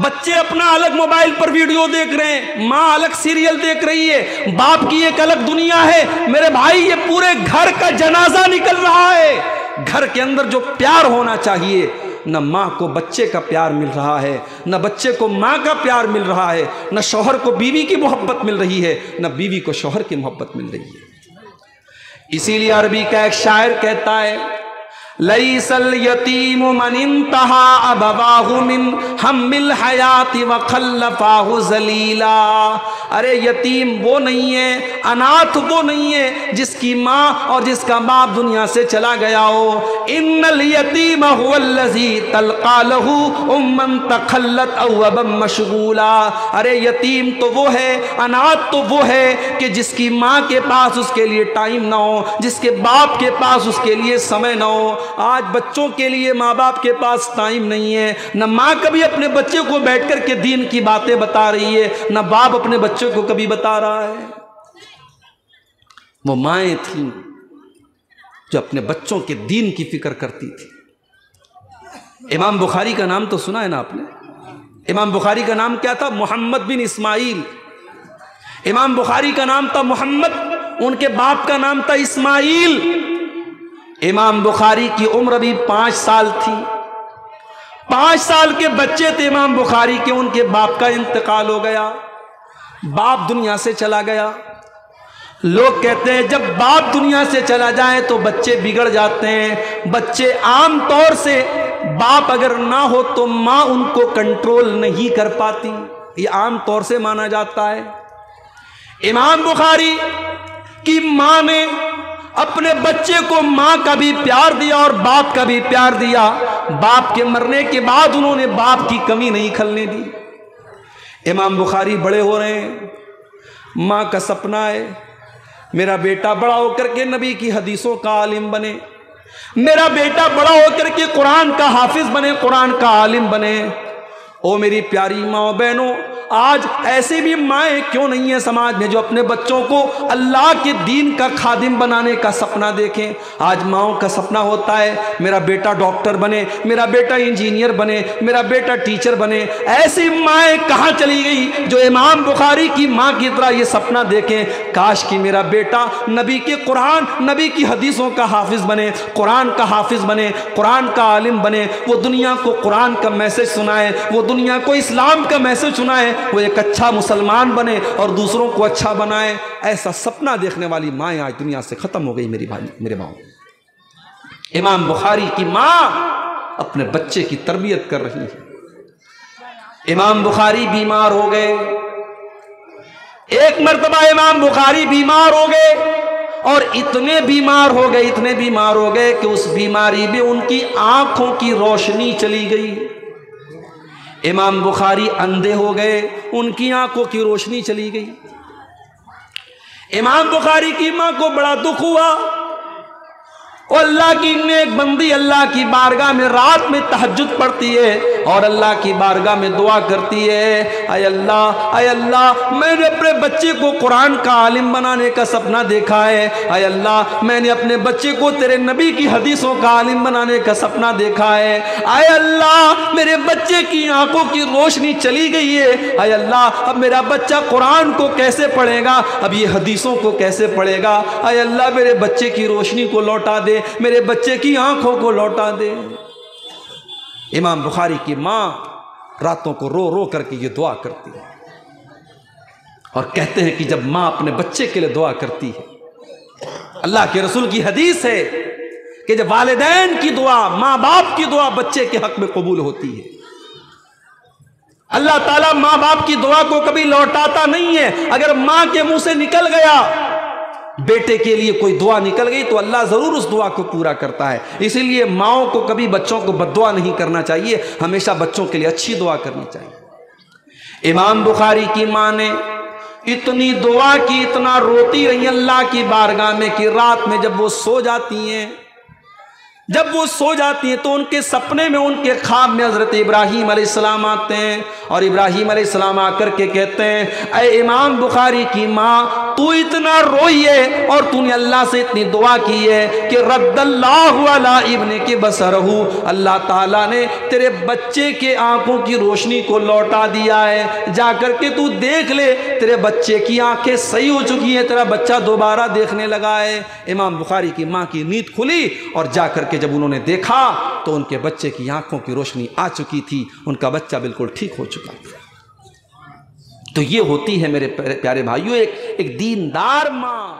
بچے اپنا الگ موبائل پر ویڈیو دیکھ رہے ہیں، ماں الگ سیریل دیکھ رہی ہے، باپ کی ایک الگ دنیا ہے۔ میرے بھائی یہ پورے گھر کا جنازہ نکل رہا ہے۔ گھر کے اندر جو پیار ہونا چاہیے، نہ ماں کو بچے کا پیار مل رہا ہے، نہ بچے کو ماں کا پیار مل رہا ہے، نہ شوہر کو بیوی کی محبت مل رہی ہے، نہ بیوی کو شوہر کی محبت مل رہی ہے۔ اسی لیے عربی کا ایک شاعر کہتا ہے لَيْسَ الْيَتِيمُ مَنِ انْتَهَا أَبَوَاهُ مِنْ هَمِّ الْحَيَاةِ وَخَلَّفَاهُ ذَلِيلًا۔ ارے یتیم وہ نہیں ہے، اناتھ وہ نہیں ہے جس کی ماں اور جس کا باپ دنیا سے چلا گیا ہو۔ إِنَّ الْيَتِيمَ هُوَ الَّذِي تَلْقَى لَهُ أُمًّا تَخَلَّتْ أَوْ أَبًا مَشْغُولًا۔ ارے یتیم تو وہ ہے، اناتھ تو وہ ہے کہ جس کی ماں کے پاس اس کے لیے ٹائم نہ ہو، جس کے باپ کے پاس اس کے لیے سمے نہ ہو۔ آج بچوں کے لیے ماں باپ کے پاس ٹائم نہیں ہے، نہ ماں کبھی اپنے بچے کو بیٹھ کر کے دین کی باتیں بتا رہی ہے، نہ باپ اپنے بچوں کو کبھی بتا رہا ہے۔ وہ مائیں تھیں جو اپنے بچوں کے دین کی فکر کرتی تھی۔ امام بخاری کا نام تو سنا ہے نا آپ نے؟ امام بخاری کا نام کیا تھا؟ محمد بن اسماعیل۔ امام بخاری کا نام تھا محمد، ان کے باپ کا نام تھا اسماعیل۔ امام بخاری کی عمر ابھی 5 سال تھی۔ 5 سال کے بچے تھے امام بخاری کے، ان کے باپ کا انتقال ہو گیا، باپ دنیا سے چلا گیا۔ لوگ کہتے ہیں جب باپ دنیا سے چلا جائے تو بچے بگڑ جاتے ہیں۔ بچے عام طور سے باپ اگر نہ ہو تو ماں ان کو کنٹرول نہیں کر پاتی، یہ عام طور سے مانا جاتا ہے۔ امام بخاری کی ماں نے اپنے بچے کو ماں کا بھی پیار دیا اور باپ کا بھی پیار دیا۔ باپ کے مرنے کے بعد انہوں نے باپ کی کمی نہیں کھلنے دی۔ امام بخاری بڑے ہو رہے ہیں، ماں کا سپنا ہے میرا بیٹا بڑا ہو کر کے نبی کی حدیثوں کا عالم بنے، میرا بیٹا بڑا ہو کر کے قرآن کا حافظ بنے، قرآن کا عالم بنے۔ او میری پیاری ماں بہنوں، آج ایسے بھی مائیں کیوں نہیں ہیں سماج میں جو اپنے بچوں کو اللہ کے دین کا خادم بنانے کا سپنا دیکھیں؟ آج ماؤں کا سپنا ہوتا ہے میرا بیٹا ڈاکٹر بنے، میرا بیٹا انجینئر بنے، میرا بیٹا ٹیچر بنے۔ ایسی مائیں کہاں چلی گئی جو امام بخاری کی ماں کی طرح یہ سپنا دیکھیں کاش کہ میرا بیٹا نبی کے قرآن، نبی کی حدیثوں کا حافظ بنے، قرآن کا حافظ بنے، قرآن کا عالم بنے، وہ دنیا کو قرآن کا میسج سنائے، وہ دنیا کو اسلام کا میسج سنائے، وہ ایک اچھا مسلمان بنے اور دوسروں کو اچھا بنائے۔ ایسا سپنا دیکھنے والی مائیں آج دنیا سے ختم ہو گئی میری بھائی، میرے ماں۔ امام بخاری کی ماں اپنے بچے کی تربیت کر رہی ہے۔ امام بخاری بیمار ہو گئے، ایک مرتبہ امام بخاری بیمار ہو گئے اور اتنے بیمار ہو گئے کہ اس بیماری میں ان کی آنکھوں کی روشنی چلی گئی۔ امام بخاری اندھے ہو گئے، ان کی آنکھوں کی روشنی چلی گئی۔ امام بخاری کی ماں کو بڑا دکھ ہوا، اور اللہ کی نیک بندی اللہ کی بارگاہ میں رات میں تہجد پڑھتی ہے اور اللہ کی بارگاہ میں دعا کرتی ہے، اے اللہ میں نے اپنے بچے کو قرآن کا عالم بنانے کا سپنا دیکھا ہے، اے اللہ میں نے اپنے بچے کو تیرے نبی کی حدیثوں کا عالم بنانے کا سپنا دیکھا ہے، اے اللہ میرے بچے کی آنکھوں کی روشنی چلی گئی ہے، اے اللہ اب میرا بچہ قرآن کو کیسے پڑھے گا، اب یہ حدیثوں کو کیسے پڑھے گا، اے اللہ میرے بچے کی روشنی کو لوٹا دے، میرے بچے کی آنکھوں کو لوٹا دے۔ امام بخاری کی ماں راتوں کو رو رو کر کے یہ دعا کرتی ہے، اور کہتے ہیں کہ جب ماں اپنے بچے کے لیے دعا کرتی ہے، اللہ کے رسول کی حدیث ہے کہ جب والدین کی دعا، ماں باپ کی دعا بچے کے حق میں قبول ہوتی ہے، اللہ تعالیٰ ماں باپ کی دعا کو کبھی لوٹاتا نہیں ہے۔ اگر ماں کے منہ سے نکل گیا بیٹے کے لیے کوئی دعا نکل گئی تو اللہ ضرور اس دعا کو پورا کرتا ہے۔ اسی لیے ماؤں کو کبھی بچوں کو بد دعا نہیں کرنا چاہیے، ہمیشہ بچوں کے لیے اچھی دعا کرنی چاہیے۔ امام بخاری کی ماں نے اتنی دعا کی، اتنا روتی رہی اللہ کی بارگاہ میں کہ رات میں جب وہ سو جاتی ہیں تو ان کے سپنے میں، ان کے خواب میں حضرت ابراہیم علیہ السلام آتے ہیں، اور ابراہیم علیہ السلام آ کر کے کہتے ہیں، اے امام بخاری کی ماں تو اتنا روئی ہے اور تو نے اللہ سے اتنی دعا کی ہے کہ رد اللہ علی ابنک بصرہ، اللہ تعالیٰ نے تیرے بچے کے آنکھوں کی روشنی کو لوٹا دیا ہے، جا کر کے تو دیکھ لے تیرے بچے کی آنکھیں صحیح ہو چکی ہیں، تیرا بچہ دوبارہ دیکھنے لگا ہے۔ امام بخاری کی ماں کی نیند کھلی اور جا کر کے جب انہوں نے دیکھا تو ان کے بچے کی آنکھوں کی روشنی آ چکی تھی، ان کا بچہ بالکل ٹھیک ہو چکا تھا۔ تو یہ ہوتی ہے میرے پیارے بھائیوں ایک دیندار ماں۔